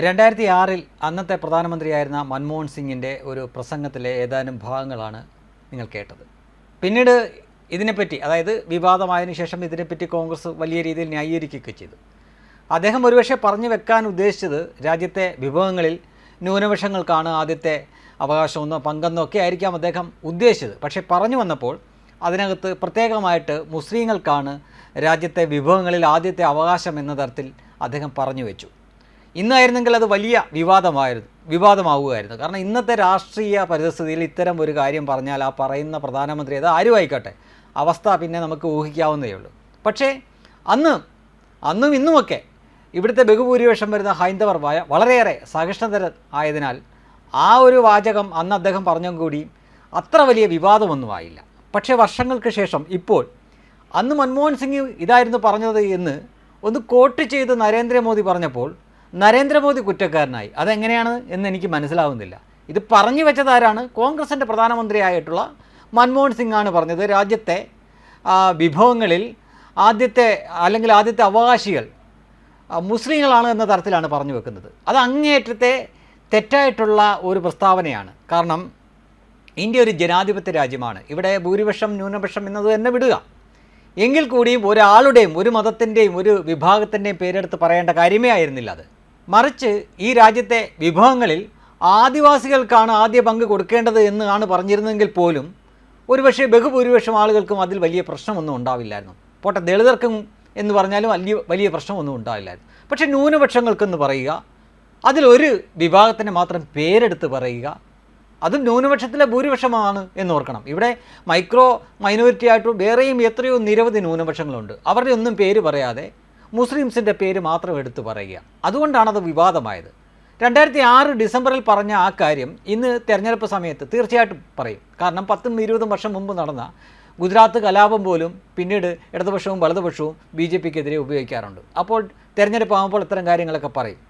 2006 അന്നത്തെ പ്രധാനമന്ത്രിയായിരുന്ന മൻമോഹൻ സിംഗിൻ്റെ ഒരു പ്രസംഗത്തിലെ ഏതാനും ഭാഗങ്ങളാണ് നിങ്ങൾ കേട്ടത്. പിന്നീട് ഇതിനെപ്പറ്റി, അതായത് വിവാദമായതിനു ശേഷം ഇതിനെപ്പറ്റി കോൺഗ്രസ് വലിയ രീതിയിൽ ന്യായീകരിക്കുകയൊക്കെ ചെയ്തു. അദ്ദേഹം ഒരുപക്ഷെ പറഞ്ഞു വെക്കാൻ ഉദ്ദേശിച്ചത് രാജ്യത്തെ വിഭവങ്ങളിൽ ന്യൂനപക്ഷങ്ങൾക്കാണ് ആദ്യത്തെ അവകാശമെന്നോ പങ്കെന്നോ ഒക്കെ ആയിരിക്കാം അദ്ദേഹം ഉദ്ദേശിച്ചത്. പക്ഷേ പറഞ്ഞു വന്നപ്പോൾ അതിനകത്ത് പ്രത്യേകമായിട്ട് മുസ്ലിങ്ങൾക്കാണ് രാജ്യത്തെ വിഭവങ്ങളിൽ ആദ്യത്തെ അവകാശം എന്ന തരത്തിൽ അദ്ദേഹം പറഞ്ഞു വെച്ചു. ഇന്നായിരുന്നെങ്കിൽ അത് വലിയ വിവാദമാവുകയായിരുന്നു. കാരണം ഇന്നത്തെ രാഷ്ട്രീയ പരിതസ്ഥിതിയിൽ ഇത്തരം ഒരു കാര്യം പറഞ്ഞാൽ ആ പറയുന്ന പ്രധാനമന്ത്രി അത് ആരും ആയിക്കോട്ടെ, അവസ്ഥ പിന്നെ നമുക്ക് ഊഹിക്കാവുന്നതേ ഉള്ളൂ. പക്ഷേ അന്നും ഇന്നുമൊക്കെ ഇവിടുത്തെ ബഹുഭൂരിപക്ഷം വരുന്ന ഹൈന്ദവർ വളരെയേറെ സഹിഷ്ണുതര ആയതിനാൽ ആ ഒരു വാചകം അന്ന് അദ്ദേഹം പറഞ്ഞും കൂടി അത്ര വലിയ വിവാദമൊന്നും ആയില്ല. പക്ഷേ വർഷങ്ങൾക്ക് ശേഷം ഇപ്പോൾ അന്ന് മൻമോഹൻ സിംഗ് ഇതായിരുന്നു പറഞ്ഞത് എന്ന് ഒന്ന് കോട്ട് ചെയ്ത് നരേന്ദ്രമോദി പറഞ്ഞപ്പോൾ നരേന്ദ്രമോദി കുറ്റക്കാരനായി. അതെങ്ങനെയാണ് എന്ന് എനിക്ക് മനസ്സിലാവുന്നില്ല. ഇത് പറഞ്ഞു വെച്ചതാരാണ്? കോൺഗ്രസിൻ്റെ പ്രധാനമന്ത്രിയായിട്ടുള്ള മൻമോഹൻ സിംഗ് ആണ് പറഞ്ഞത് രാജ്യത്തെ വിഭവങ്ങളിൽ ആദ്യത്തെ അവകാശികൾ മുസ്ലിങ്ങളാണ് എന്ന തരത്തിലാണ് പറഞ്ഞു വെക്കുന്നത്. അത് അങ്ങേയറ്റത്തെ തെറ്റായിട്ടുള്ള ഒരു പ്രസ്താവനയാണ്. കാരണം ഇന്ത്യ ഒരു ജനാധിപത്യ രാജ്യമാണ്. ഇവിടെ ഭൂരിപക്ഷം ന്യൂനപക്ഷം എന്നത് തന്നെ വിടുക. എങ്കിൽ കൂടിയും ഒരാളുടെയും ഒരു മതത്തിൻ്റെയും ഒരു വിഭാഗത്തിൻ്റെയും പേരെടുത്ത് പറയേണ്ട കാര്യമേ ആയിരുന്നില്ല അത്. മറിച്ച് ഈ രാജ്യത്തെ വിഭവങ്ങളിൽ ആദിവാസികൾക്കാണ് ആദ്യ പങ്ക് കൊടുക്കേണ്ടത് എന്നാണ് പറഞ്ഞിരുന്നെങ്കിൽ പോലും ഒരുപക്ഷെ ബഹുഭൂരിപക്ഷം ആളുകൾക്കും അതിൽ വലിയ പ്രശ്നമൊന്നും ഉണ്ടാവില്ലായിരുന്നു. പോട്ടെ, ദളിതർക്കും എന്ന് പറഞ്ഞാലും വലിയ പ്രശ്നമൊന്നും ഉണ്ടാവില്ലായിരുന്നു. പക്ഷേ ന്യൂനപക്ഷങ്ങൾക്കെന്ന് പറയുക, അതിലൊരു വിഭാഗത്തിന് മാത്രം പേരെടുത്ത് പറയുക, അതും ന്യൂനപക്ഷത്തിലെ ഭൂരിപക്ഷമാണ് എന്നോർക്കണം. ഇവിടെ മൈനോറിറ്റി ആയിട്ടും വേറെയും എത്രയോ നിരവധി ന്യൂനപക്ഷങ്ങളുണ്ട്. അവരുടെ ഒന്നും പേര് പറയാതെ മുസ്ലിംസിൻ്റെ പേര് മാത്രം എടുത്ത് പറയുക. അതുകൊണ്ടാണത് വിവാദമായത്. 2006 ഡിസംബറിൽ പറഞ്ഞ ആ കാര്യം ഇന്ന് തെരഞ്ഞെടുപ്പ് സമയത്ത് തീർച്ചയായിട്ടും പറയും. കാരണം 10-20 വർഷം മുമ്പ് നടന്ന ഗുജറാത്ത് കലാപം പോലും പിന്നീട് ഇടതുപക്ഷവും വലതുപക്ഷവും BJPക്കെതിരെ ഉപയോഗിക്കാറുണ്ട്. അപ്പോൾ തെരഞ്ഞെടുപ്പ് ആകുമ്പോൾ ഇത്തരം കാര്യങ്ങളൊക്കെ പറയും.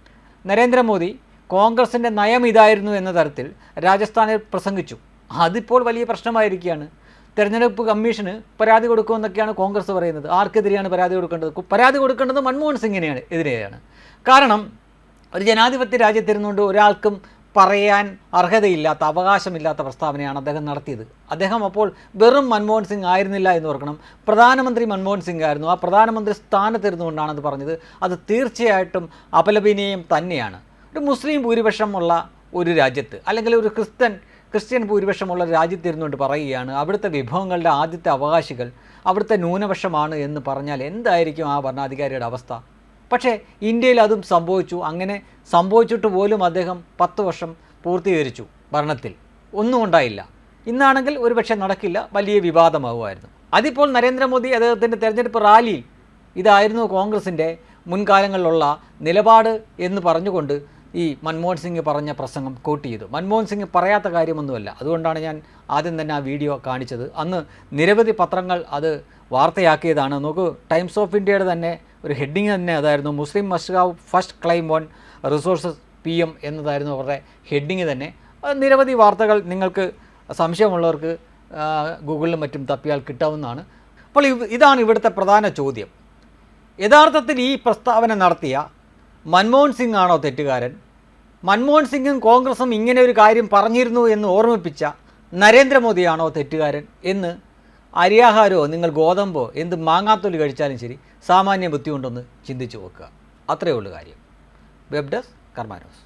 നരേന്ദ്രമോദി കോൺഗ്രസിൻ്റെ നയം ഇതായിരുന്നു എന്ന തരത്തിൽ രാജസ്ഥാനിൽ പ്രസംഗിച്ചു. അതിപ്പോൾ വലിയ പ്രശ്നമായിരിക്കുകയാണ്. തെരഞ്ഞെടുപ്പ് കമ്മീഷന് പരാതി കൊടുക്കുമെന്നൊക്കെയാണ് കോൺഗ്രസ് പറയുന്നത്. ആർക്കെതിരെയാണ് പരാതി കൊടുക്കേണ്ടത്? പരാതി കൊടുക്കേണ്ടത് മൻമോഹൻ സിംഗിനെയാണ് എതിരെയാണ്. കാരണം ഒരു ജനാധിപത്യ രാജ്യത്തിരുന്നുകൊണ്ട് ഒരാൾക്കും പറയാൻ അർഹതയില്ലാത്ത, അവകാശമില്ലാത്ത പ്രസ്താവനയാണ് അദ്ദേഹം നടത്തിയത്. അദ്ദേഹം അപ്പോൾ വെറും മൻമോഹൻ സിംഗ് ആയിരുന്നില്ല എന്ന് ഓർക്കണം, പ്രധാനമന്ത്രി മൻമോഹൻ സിംഗ് ആയിരുന്നു. ആ പ്രധാനമന്ത്രി സ്ഥാനത്തിരുന്നുകൊണ്ടാണ് അത് പറഞ്ഞത്. അത് തീർച്ചയായിട്ടും അപലപനീയം തന്നെയാണ്. ഒരു മുസ്ലിം ഭൂരിപക്ഷമുള്ള ഒരു രാജ്യത്ത്, അല്ലെങ്കിൽ ഒരു ക്രിസ്ത്യൻ ഭൂരിപക്ഷമുള്ള രാജ്യത്തിരുന്നുകൊണ്ട് പറയുകയാണ് അവിടുത്തെ വിഭവങ്ങളുടെ ആദ്യത്തെ അവകാശികൾ അവിടുത്തെ ന്യൂനപക്ഷമാണ് എന്ന് പറഞ്ഞാൽ എന്തായിരിക്കും ആ ഭരണാധികാരിയുടെ അവസ്ഥ? പക്ഷേ ഇന്ത്യയിൽ അതും സംഭവിച്ചു. അങ്ങനെ സംഭവിച്ചിട്ട് പോലും അദ്ദേഹം 10 വർഷം പൂർത്തീകരിച്ചു ഭരണത്തിൽ, ഒന്നും ഉണ്ടായില്ല. ഇന്നാണെങ്കിൽ ഒരുപക്ഷെ നടക്കില്ല, വലിയ വിവാദമാകുമായിരുന്നു. അതിപ്പോൾ നരേന്ദ്രമോദി അദ്ദേഹത്തിൻ്റെ തെരഞ്ഞെടുപ്പ് റാലിയിൽ ഇതായിരുന്നു കോൺഗ്രസിൻ്റെ മുൻകാലങ്ങളിലുള്ള നിലപാട് എന്ന് പറഞ്ഞുകൊണ്ട് ഈ മൻമോഹൻ സിംഗ് പറഞ്ഞ പ്രസംഗം കോട്ട് ചെയ്തു. മൻമോഹൻ സിംഗ് പറയാത്ത കാര്യമൊന്നുമല്ല. അതുകൊണ്ടാണ് ഞാൻ ആദ്യം തന്നെ ആ വീഡിയോ കാണിച്ചത്. അന്ന് നിരവധി പത്രങ്ങൾ അത് വാർത്തയാക്കിയതാണ്. നോക്കൂ, ടൈംസ് ഓഫ് ഇന്ത്യയുടെ തന്നെ ഒരു ഹെഡിങ് തന്നെ അതായിരുന്നു, Muslim must have first claim on resources PM എന്നതായിരുന്നു അവരുടെ ഹെഡിങ് തന്നെ. നിരവധി വാർത്തകൾ നിങ്ങൾക്ക് സംശയമുള്ളവർക്ക് ഗൂഗിളിലും മറ്റും തപ്പിയാൽ കിട്ടാവുന്നതാണ്. അപ്പോൾ ഇതാണ് ഇവിടുത്തെ പ്രധാന ചോദ്യം. യഥാർത്ഥത്തിൽ ഈ പ്രസ്താവന നടത്തിയ മൻമോഹൻ സിംഗ് ആണോ തെറ്റുകാരൻ? മൻമോഹൻ സിംഗും കോൺഗ്രസും ഇങ്ങനെ ഒരു കാര്യം പറഞ്ഞിരുന്നു എന്ന് ഓർമ്മിപ്പിച്ച നരേന്ദ്രമോദിയാണോ തെറ്റുകാരൻ എന്ന് അരിയാഹാരോ നിങ്ങൾ ഗോതമ്പോ എന്ത് മാങ്ങാത്തൊലി കഴിച്ചാലും ശരി സാമാന്യ ബുദ്ധി കൊണ്ടൊന്ന് ചിന്തിച്ചു നോക്കുക. അത്രയേ ഉള്ളൂ കാര്യം. വെബ് ഡെസ്ക് കർമ്മ ന്യൂസ്.